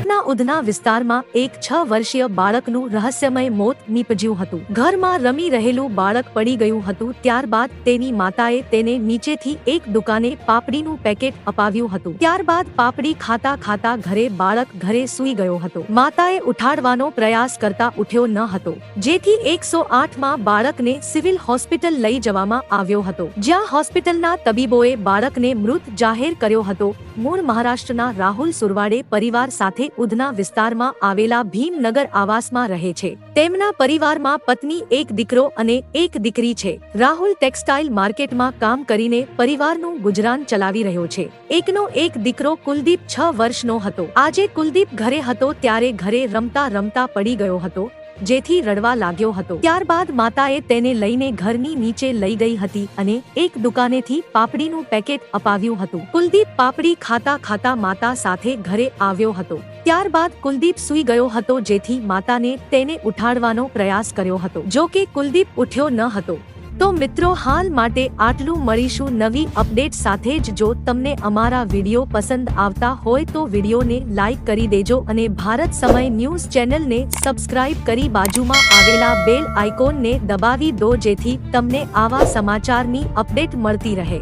સુરતના ઉધના વિસ્તારમાં એક 6 વર્ષીય બાળકનું રહસ્યમય મોત નીપજ્યું હતું। ઘરમાં રમી રહેલું બાળક પડી ગયું હતું। ત્યારબાદ તેની માતાએ તેને નીચેથી એક દુકાને પાપડીનું પેકેટ અપાવ્યું હતું। ત્યારબાદ પાપડી ખાતા ખાતા બાળક ઘરે સૂઈ ગયો હતો। માતાએ ઉઠાડવાનો પ્રયાસ કરતા ઉઠ્યો ન હતો, જેથી 108 માં બાળકને સિવિલ હોસ્પિટલ લઈ જવામાં આવ્યો હતો, જ્યાં હોસ્પિટલના તબીબોએ બાળકને મૃત જાહેર કર્યો હતો। મૂળ મહારાષ્ટ્રના રાહુલ સુરવાડે પરિવાર સાથે ઉધના વિસ્તારમાં આવેલા ભીમનગર આવાસમાં રહે છે। તેમના પરિવારમાં પત્ની, એક દીકરો અને એક દીકરી છે। રાહુલ ટેક્સટાઇલ માર્કેટમાં કામ કરીને પરિવારનું ગુજરાન ચલાવી રહ્યો છે। એકનો એક દીકરો કુલદીપ 6 વર્ષનો હતો। આજે કુલદીપ ઘરે હતો ત્યારે ઘરે રમતા રમતા પડી ગયો હતો, જેથી રડવા લાગ્યો હતો। ત્યારબાદ માતાએ તેને લઈને ઘરની નીચે લઈ ગઈ હતી અને એક દુકાનેથી પાપડીનું પેકેટ અપાવ્યું હતું। કુલદીપ પાપડી ખાતા ખાતા માતા સાથે ઘરે આવ્યો હતો। ત્યારબાદ કુલદીપ સૂઈ ગયો હતો, જેથી માતાને તેને ઉઠાડવાનો પ્રયાસ કર્યો હતો, જો કે કુલદીપ ઉઠ્યો ન હતો। તો મિત્રો, હાલ માટે આટલું। મળીશું નવી અપડેટ સાથે જ। જો તમને અમારા વિડીયો પસંદ આવતા હોય તો વિડીયોને લાઈક કરી દેજો અને ભારત સમય ન્યૂઝ ચેનલને સબસ્ક્રાઇબ કરી બાજુમાં આવેલા બેલ આઇકોનને દબાવી દો, જેથી તમને આવા સમાચારની અપડેટ મળતી રહે।